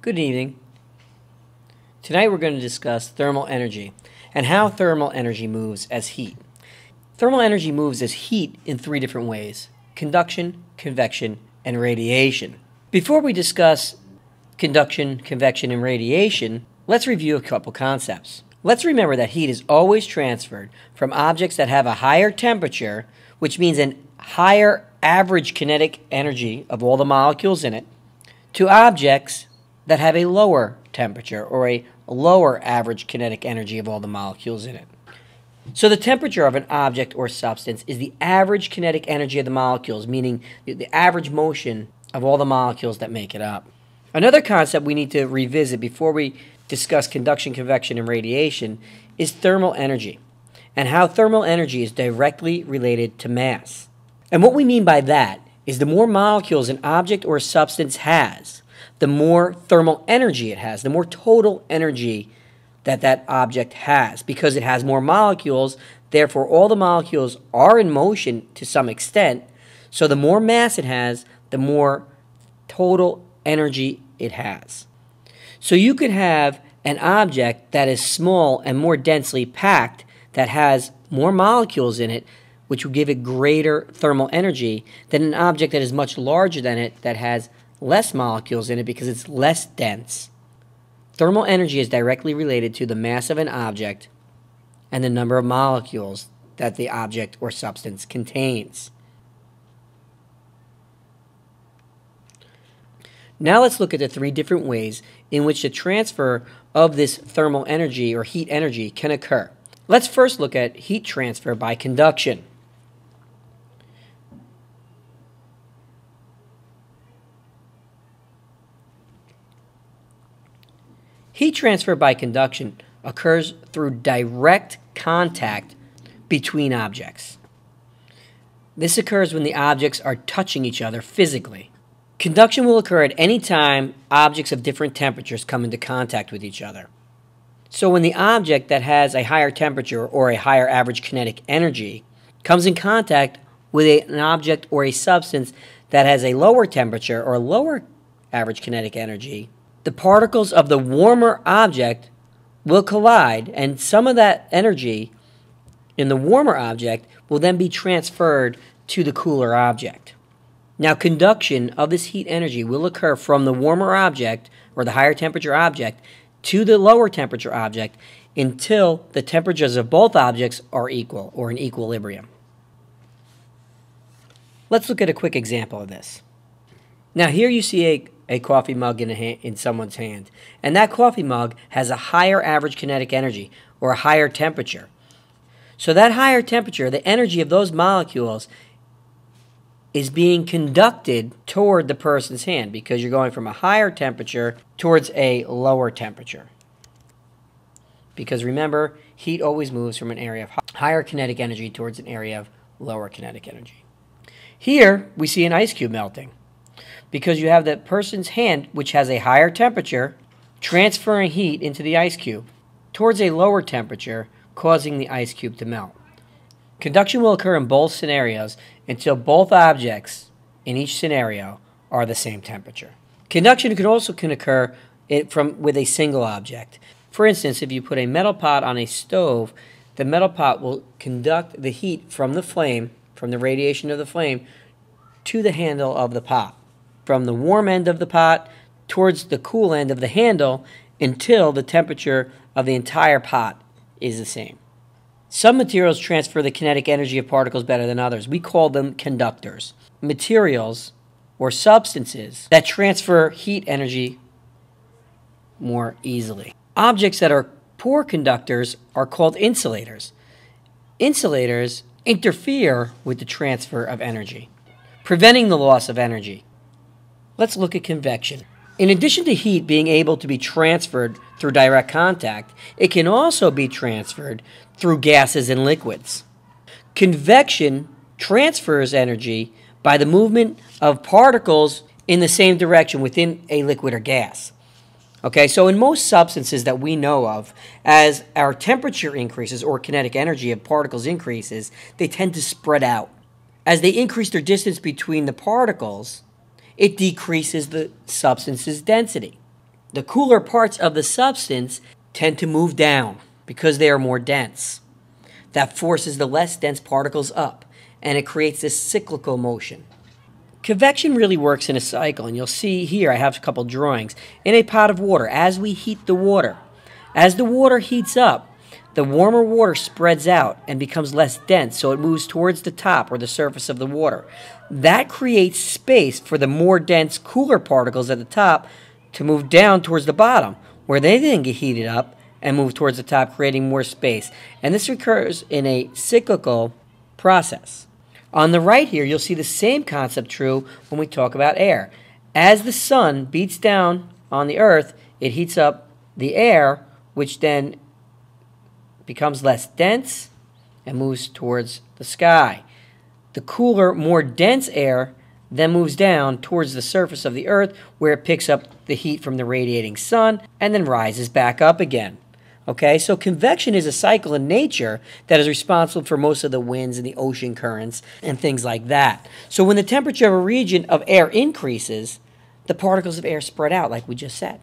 Good evening. Tonight we're going to discuss thermal energy and how thermal energy moves as heat. Thermal energy moves as heat in three different ways: conduction, convection, and radiation. Before we discuss conduction, convection, and radiation, let's review a couple concepts. Let's remember that heat is always transferred from objects that have a higher temperature, which means a higher average kinetic energy of all the molecules in it, to objects that have a lower temperature or a lower average kinetic energy of all the molecules in it. So the temperature of an object or substance is the average kinetic energy of the molecules, meaning the average motion of all the molecules that make it up. Another concept we need to revisit before we discuss conduction, convection, and radiation is thermal energy, and how thermal energy is directly related to mass. And what we mean by that is the more molecules an object or substance has, the more thermal energy it has, the more total energy that object has. Because it has more molecules, therefore all the molecules are in motion to some extent, so the more mass it has, the more total energy it has. So you could have an object that is small and more densely packed that has more molecules in it, which will give it greater thermal energy, than an object that is much larger than it that has less molecules in it because it's less dense. Thermal energy is directly related to the mass of an object and the number of molecules that the object or substance contains. Now let's look at the three different ways in which the transfer of this thermal energy or heat energy can occur. Let's first look at heat transfer by conduction. Heat transfer by conduction occurs through direct contact between objects. This occurs when the objects are touching each other physically. Conduction will occur at any time objects of different temperatures come into contact with each other. So when the object that has a higher temperature or a higher average kinetic energy comes in contact with an object or a substance that has a lower temperature or lower average kinetic energy, the particles of the warmer object will collide, and some of that energy in the warmer object will then be transferred to the cooler object. Now, conduction of this heat energy will occur from the warmer object or the higher temperature object to the lower temperature object until the temperatures of both objects are equal or in equilibrium. Let's look at a quick example of this. Now, here you see a coffee mug in someone's hand, and that coffee mug has a higher average kinetic energy or a higher temperature. So that higher temperature, the energy of those molecules, is being conducted toward the person's hand because you're going from a higher temperature towards a lower temperature. Because remember, heat always moves from an area of higher kinetic energy towards an area of lower kinetic energy. Here we see an ice cube melting, because you have the person's hand, which has a higher temperature, transferring heat into the ice cube towards a lower temperature, causing the ice cube to melt. Conduction will occur in both scenarios until both objects in each scenario are the same temperature. Conduction can occur with a single object. For instance, if you put a metal pot on a stove, the metal pot will conduct the heat from the flame, from the radiation of the flame, to the handle of the pot, from the warm end of the pot towards the cool end of the handle until the temperature of the entire pot is the same. Some materials transfer the kinetic energy of particles better than others. We call them conductors. Materials or substances that transfer heat energy more easily. Objects that are poor conductors are called insulators. Insulators interfere with the transfer of energy, preventing the loss of energy. Let's look at convection. In addition to heat being able to be transferred through direct contact, it can also be transferred through gases and liquids. Convection transfers energy by the movement of particles in the same direction within a liquid or gas. Okay, so in most substances that we know of, as our temperature increases or kinetic energy of particles increases, they tend to spread out. As they increase their distance between the particles, it decreases the substance's density. The cooler parts of the substance tend to move down because they are more dense. That forces the less dense particles up, and it creates this cyclical motion. Convection really works in a cycle, and you'll see here I have a couple drawings. In a pot of water, as we heat the water, as the water heats up, the warmer water spreads out and becomes less dense, so it moves towards the top or the surface of the water. That creates space for the more dense, cooler particles at the top to move down towards the bottom, where they then get heated up and move towards the top, creating more space. And this occurs in a cyclical process. On the right here, you'll see the same concept true when we talk about air. As the sun beats down on the earth, it heats up the air, which then becomes less dense and moves towards the sky. The cooler, more dense air then moves down towards the surface of the earth, where it picks up the heat from the radiating sun and then rises back up again. Okay, so convection is a cycle in nature that is responsible for most of the winds and the ocean currents and things like that. So when the temperature of a region of air increases, the particles of air spread out, like we just said.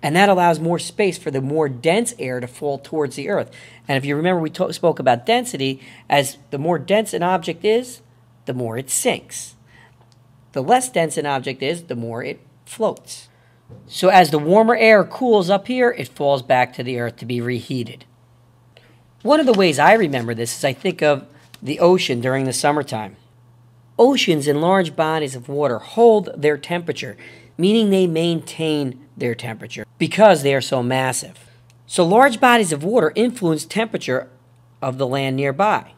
And that allows more space for the more dense air to fall towards the earth. And if you remember, we spoke about density. As the more dense an object is, the more it sinks. The less dense an object is, the more it floats. So as the warmer air cools up here, it falls back to the earth to be reheated. One of the ways I remember this is I think of the ocean during the summertime. Oceans and large bodies of water hold their temperature, meaning they maintain their temperature because they are so massive. So large bodies of water influence temperature of the land nearby.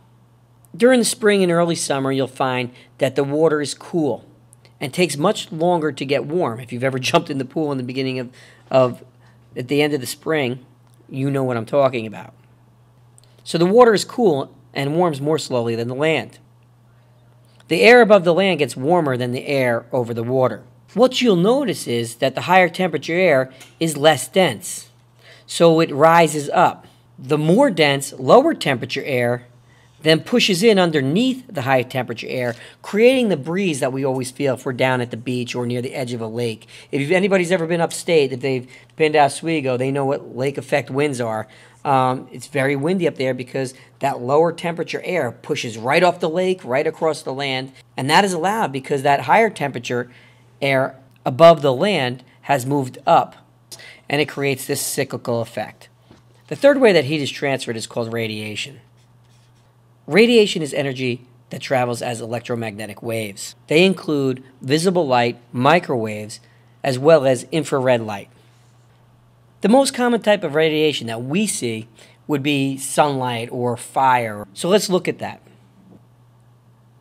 During the spring and early summer, you'll find that the water is cool and takes much longer to get warm. If you've ever jumped in the pool in the beginning of at the end of the spring, you know what I'm talking about. So the water is cool and warms more slowly than the land. The air above the land gets warmer than the air over the water. What you'll notice is that the higher temperature air is less dense, so it rises up. The more dense, lower temperature air then pushes in underneath the high temperature air, creating the breeze that we always feel if we're down at the beach or near the edge of a lake. If anybody's ever been upstate, if they've been to Oswego, they know what lake effect winds are. It's very windy up there because that lower temperature air pushes right off the lake, right across the land, and that is allowed because that higher temperature air above the land has moved up, and it creates this cyclical effect. The third way that heat is transferred is called radiation. Radiation is energy that travels as electromagnetic waves. They include visible light, microwaves, as well as infrared light. The most common type of radiation that we see would be sunlight or fire. So let's look at that.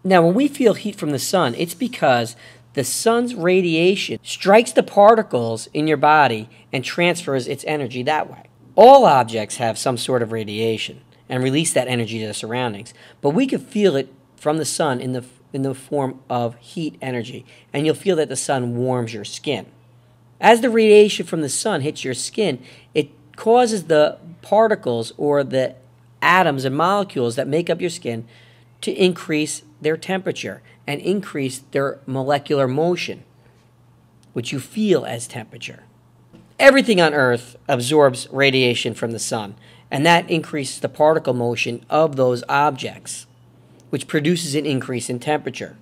Now, when we feel heat from the sun, it's because the sun's radiation strikes the particles in your body and transfers its energy that way. All objects have some sort of radiation and release that energy to the surroundings. But we can feel it from the sun in the form of heat energy, and you'll feel that the sun warms your skin. As the radiation from the sun hits your skin, it causes the particles or the atoms and molecules that make up your skin to increase their temperature and increase their molecular motion, which you feel as temperature. Everything on Earth absorbs radiation from the sun, and that increases the particle motion of those objects, which produces an increase in temperature.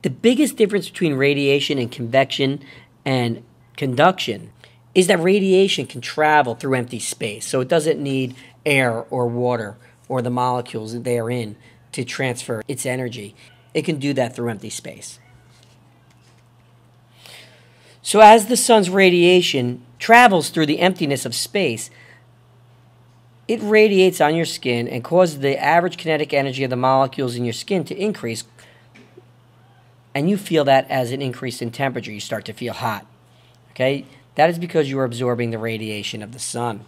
The biggest difference between radiation and convection and conduction is that radiation can travel through empty space, so it doesn't need air or water or the molecules therein to transfer its energy. It can do that through empty space. So as the sun's radiation travels through the emptiness of space, it radiates on your skin and causes the average kinetic energy of the molecules in your skin to increase, and you feel that as an increase in temperature. You start to feel hot. Okay? That is because you are absorbing the radiation of the sun.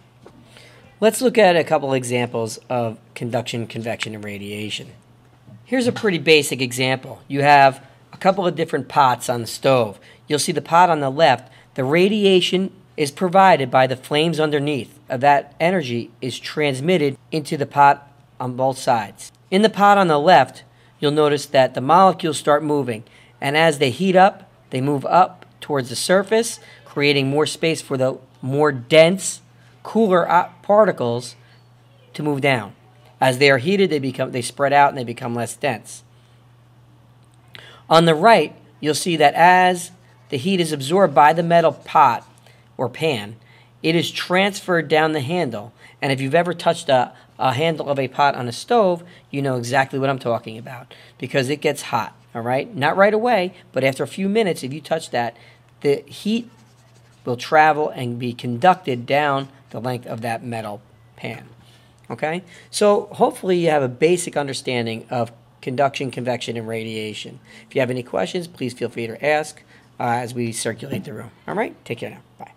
Let's look at a couple examples of conduction, convection, and radiation. Here's a pretty basic example. You have a couple of different pots on the stove. You'll see the pot on the left. The radiation is provided by the flames underneath. That energy is transmitted into the pot on both sides. In the pot on the left, you'll notice that the molecules start moving, and as they heat up, they move up towards the surface, creating more space for the more dense, cooler particles to move down. As they are heated, they spread out and they become less dense. On the right, you'll see that as the heat is absorbed by the metal pot or pan, it is transferred down the handle. And if you've ever touched a handle of a pot on a stove, you know exactly what I'm talking about, because it gets hot, all right? Not right away, but after a few minutes, if you touch that, the heat will travel and be conducted down the length of that metal pan. Okay? So hopefully you have a basic understanding of conduction, convection, and radiation. If you have any questions, please feel free to ask as we circulate the room. All right? Take care now. Bye.